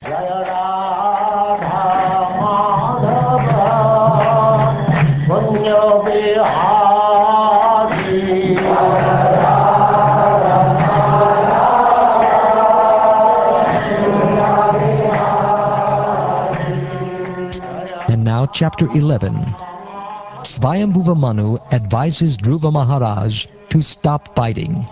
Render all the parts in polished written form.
Jaya Radha Madhava Punya Vihari. And now chapter 11. Svayambhuva Manu advises Dhruva Maharaj to stop fighting.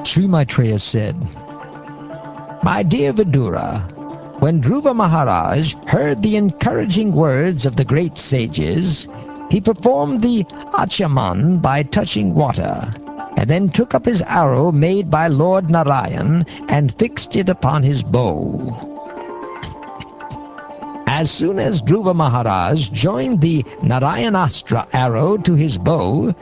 Srimad said, "My dear Vidura, when Dhruva Maharaj heard the encouraging words of the great sages, he performed the achaman by touching water, and then took up his arrow made by Lord Narayan and fixed it upon his bow. As soon as Dhruva Maharaj joined the Narayanastra arrow to his bow,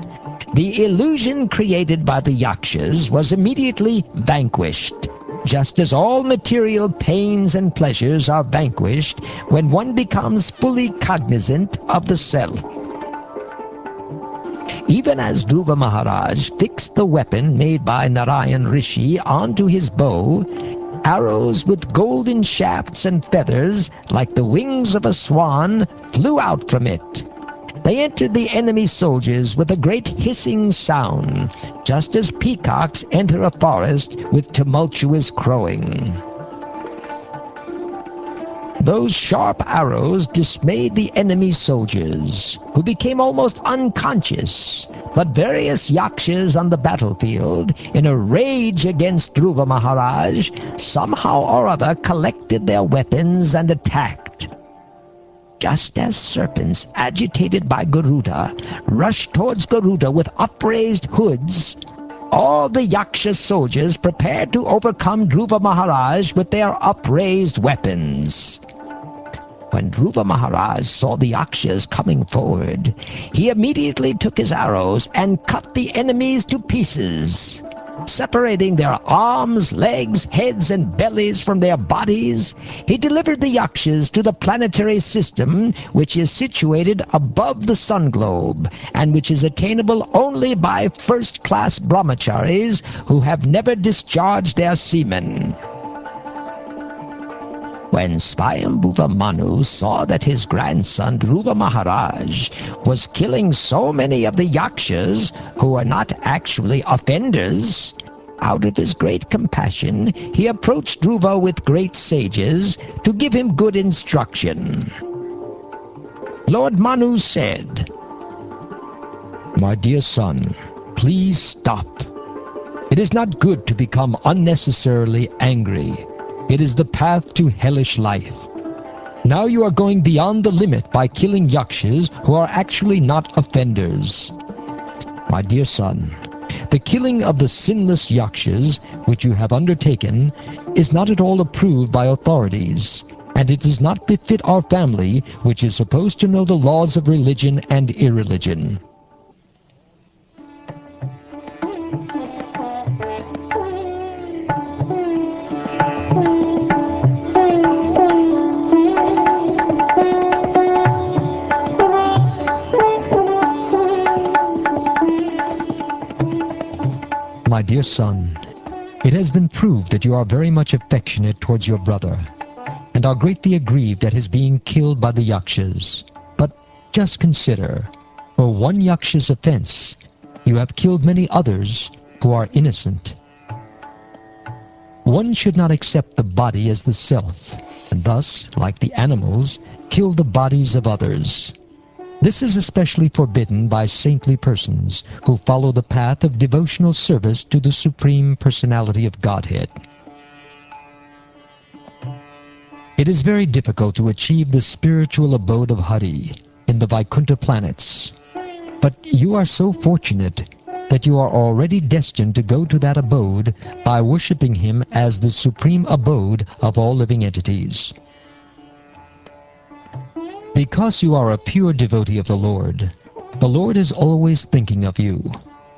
the illusion created by the yakshas was immediately vanquished, just as all material pains and pleasures are vanquished when one becomes fully cognizant of the self. Even as Dhruva Maharaj fixed the weapon made by Narayan Rishi onto his bow, arrows with golden shafts and feathers, like the wings of a swan, flew out from it. They entered the enemy soldiers with a great hissing sound, just as peacocks enter a forest with tumultuous crowing. Those sharp arrows dismayed the enemy soldiers, who became almost unconscious, but various yakshas on the battlefield, in a rage against Dhruva Maharaj, somehow or other collected their weapons and attacked. Just as serpents agitated by Garuda rushed towards Garuda with upraised hoods, all the Yaksha soldiers prepared to overcome Dhruva Maharaj with their upraised weapons. When Dhruva Maharaj saw the Yakshas coming forward, he immediately took his arrows and cut the enemies to pieces. Separating their arms, legs, heads, and bellies from their bodies, he delivered the yakshas to the planetary system, which is situated above the sun globe, and which is attainable only by first-class brahmacharis who have never discharged their semen. When Svayambhuva Manu saw that his grandson Dhruva Maharaj was killing so many of the yakshas who were not actually offenders, out of his great compassion he approached Dhruva with great sages to give him good instruction. Lord Manu said, "My dear son, please stop. It is not good to become unnecessarily angry. It is the path to hellish life. Now you are going beyond the limit by killing yakshas who are actually not offenders. My dear son, the killing of the sinless yakshas, which you have undertaken, is not at all approved by authorities, and it does not befit our family, which is supposed to know the laws of religion and irreligion." My dear son, it has been proved that you are very much affectionate towards your brother, and are greatly aggrieved at his being killed by the yakshas. But just consider, for one yaksha's offense, you have killed many others who are innocent. One should not accept the body as the self, and thus, like the animals, kill the bodies of others. This is especially forbidden by saintly persons who follow the path of devotional service to the Supreme Personality of Godhead. It is very difficult to achieve the spiritual abode of Hari in the Vaikuntha planets. But you are so fortunate that you are already destined to go to that abode by worshipping him as the supreme abode of all living entities. Because you are a pure devotee of the Lord is always thinking of you,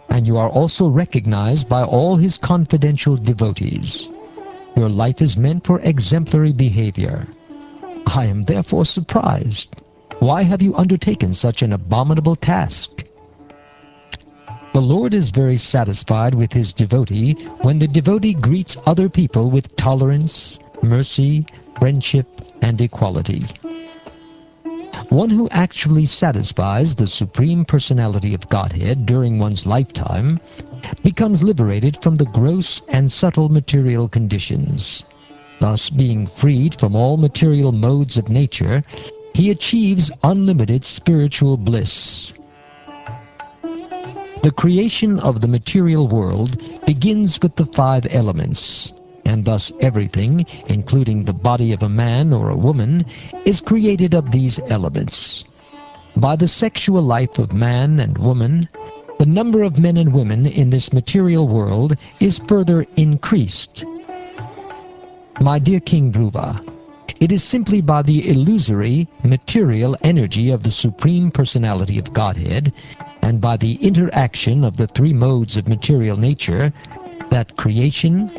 and you are also recognized by all his confidential devotees. Your life is meant for exemplary behavior. I am therefore surprised. Why have you undertaken such an abominable task? The Lord is very satisfied with his devotee when the devotee greets other people with tolerance, mercy, friendship, and equality. One who actually satisfies the Supreme Personality of Godhead during one's lifetime becomes liberated from the gross and subtle material conditions. Thus, being freed from all material modes of nature, he achieves unlimited spiritual bliss. The creation of the material world begins with the 5 elements, and thus everything, including the body of a man or a woman, is created of these elements. By the sexual life of man and woman, the number of men and women in this material world is further increased. My dear King Dhruva, it is simply by the illusory material energy of the Supreme Personality of Godhead and by the interaction of the 3 modes of material nature that creation,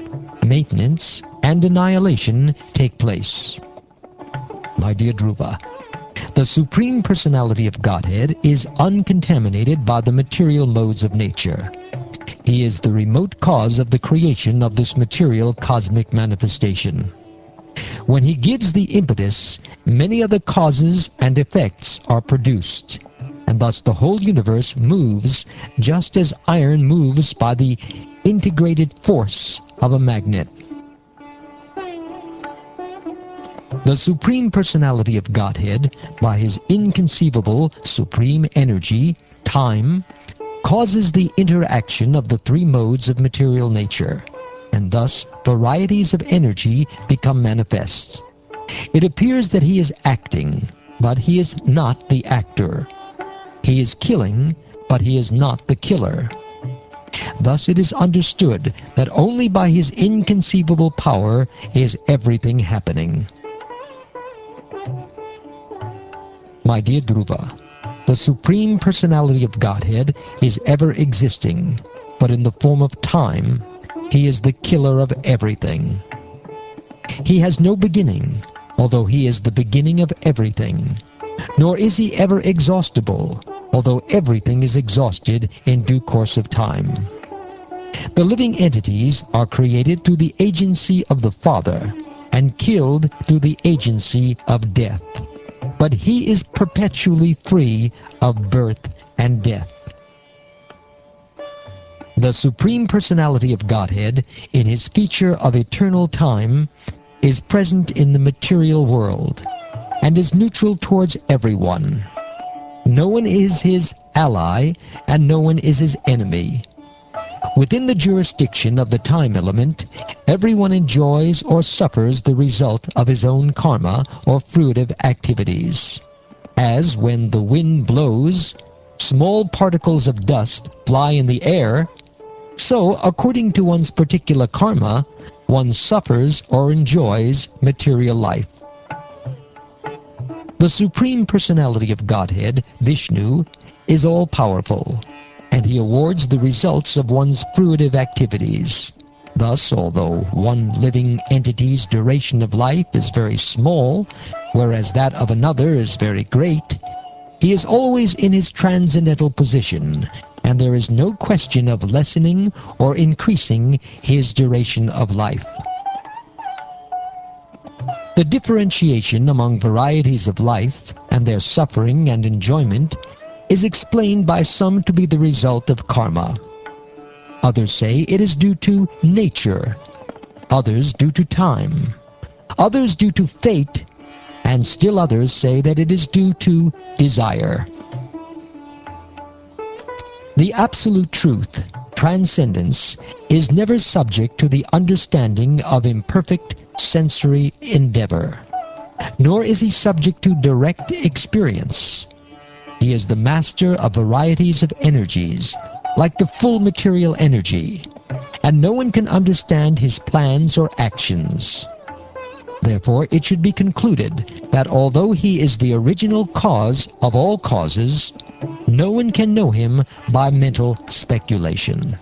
maintenance, and annihilation take place. My dear Dhruva, the Supreme Personality of Godhead is uncontaminated by the material modes of nature. He is the remote cause of the creation of this material cosmic manifestation. When he gives the impetus, many other causes and effects are produced, and thus the whole universe moves just as iron moves by the integrated force of a magnet. The Supreme Personality of Godhead, by his inconceivable supreme energy, time, causes the interaction of the 3 modes of material nature, and thus varieties of energy become manifest. It appears that he is acting, but he is not the actor. He is killing, but he is not the killer. Thus it is understood that only by his inconceivable power is everything happening. My dear Dhruva, the Supreme Personality of Godhead is ever existing, but in the form of time, he is the killer of everything. He has no beginning, although he is the beginning of everything, nor is he ever exhaustible, although everything is exhausted in due course of time. The living entities are created through the agency of the Father, and killed through the agency of death. But he is perpetually free of birth and death. The Supreme Personality of Godhead, in his feature of eternal time, is present in the material world, and is neutral towards everyone. No one is his ally, and no one is his enemy. Within the jurisdiction of the time element, everyone enjoys or suffers the result of his own karma or fruitive activities. As when the wind blows, small particles of dust fly in the air, so according to one's particular karma, one suffers or enjoys material life. The Supreme Personality of Godhead, Vishnu, is all-powerful, and he awards the results of one's fruitive activities. Thus, although one living entity's duration of life is very small, whereas that of another is very great, he is always in his transcendental position, and there is no question of lessening or increasing his duration of life. The differentiation among varieties of life and their suffering and enjoyment is explained by some to be the result of karma. Others say it is due to nature, others due to time, others due to fate, and still others say that it is due to desire. The absolute truth, transcendence, is never subject to the understanding of imperfect sensory endeavor, nor is he subject to direct experience. He is the master of varieties of energies, like the full material energy, and no one can understand his plans or actions. Therefore, it should be concluded that although he is the original cause of all causes, no one can know him by mental speculation.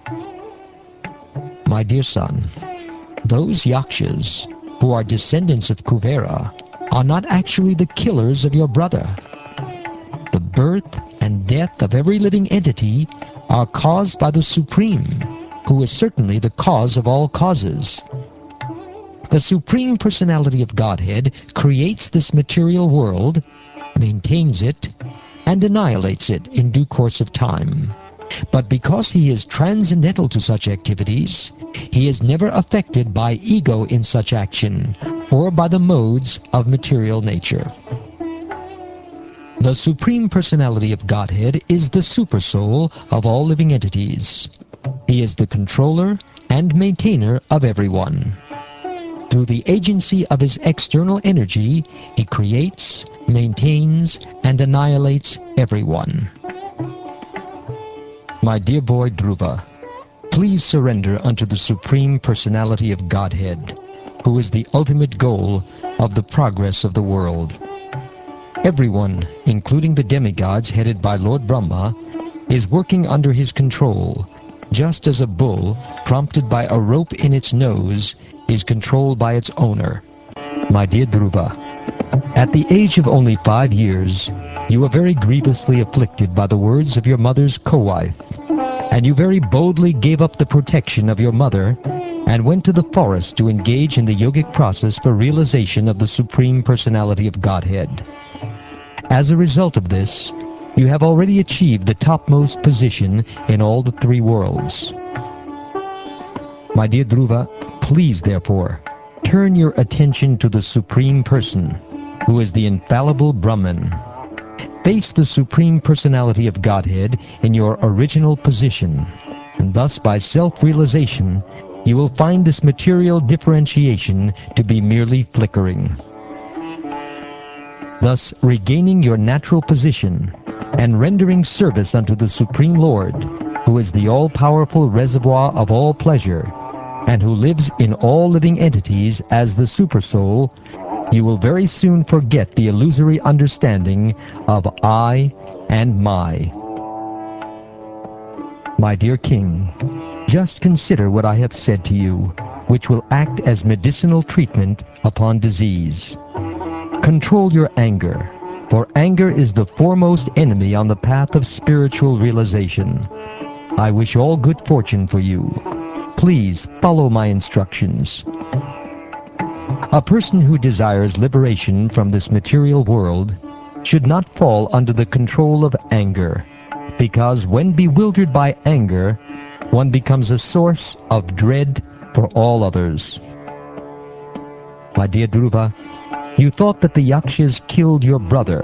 My dear son, those Yakshas who are descendants of Kuvera are not actually the killers of your brother. The birth and death of every living entity are caused by the Supreme, who is certainly the cause of all causes. The Supreme Personality of Godhead creates this material world, maintains it, and annihilates it in due course of time. But because he is transcendental to such activities, he is never affected by ego in such action, or by the modes of material nature. The Supreme Personality of Godhead is the Supersoul of all living entities. He is the controller and maintainer of everyone. Through the agency of his external energy, he creates, maintains, and annihilates everyone. My dear boy Dhruva, please surrender unto the Supreme Personality of Godhead, who is the ultimate goal of the progress of the world. Everyone, including the demigods headed by Lord Brahma, is working under his control, just as a bull, prompted by a rope in its nose, is controlled by its owner. My dear Dhruva, at the age of only 5 years, you were very grievously afflicted by the words of your mother's co-wife, and you very boldly gave up the protection of your mother and went to the forest to engage in the yogic process for realization of the Supreme Personality of Godhead. As a result of this, you have already achieved the topmost position in all the 3 worlds. My dear Dhruva, please, therefore, turn your attention to the Supreme Person, who is the infallible Brahman. Face the Supreme Personality of Godhead in your original position, and thus by self-realization you will find this material differentiation to be merely flickering. Thus regaining your natural position and rendering service unto the Supreme Lord, who is the all-powerful reservoir of all pleasure, and who lives in all living entities as the Supersoul, you will very soon forget the illusory understanding of I and my. My dear King, just consider what I have said to you, which will act as medicinal treatment upon disease. Control your anger, for anger is the foremost enemy on the path of spiritual realization. I wish all good fortune for you. Please follow my instructions. A person who desires liberation from this material world should not fall under the control of anger, because when bewildered by anger, one becomes a source of dread for all others. My dear Dhruva, you thought that the Yakshas killed your brother,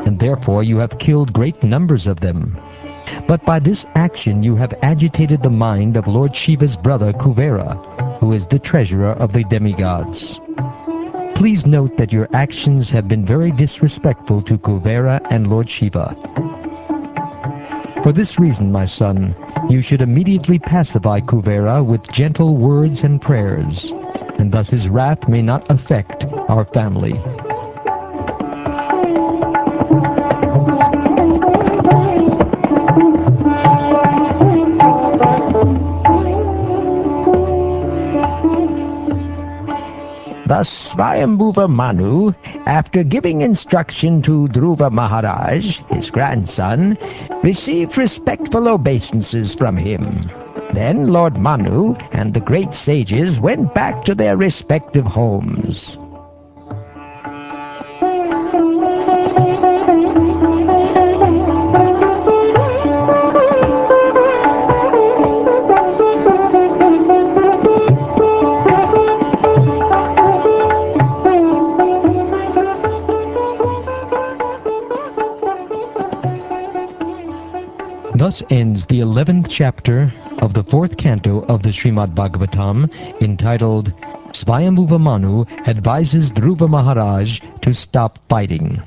and therefore you have killed great numbers of them. But by this action you have agitated the mind of Lord Shiva's brother Kuvera, who is the treasurer of the demigods. Please note that your actions have been very disrespectful to Kuvera and Lord Shiva. For this reason, my son, you should immediately pacify Kuvera with gentle words and prayers, and thus his wrath may not affect our family. Thus Svayambhuva Manu, after giving instruction to Dhruva Maharaj, his grandson, received respectful obeisances from him. Then Lord Manu and the great sages went back to their respective homes. Thus ends the 11th chapter of the 4th canto of the Srimad Bhagavatam, entitled Svayambhuva Manu advises Dhruva Maharaj to stop fighting.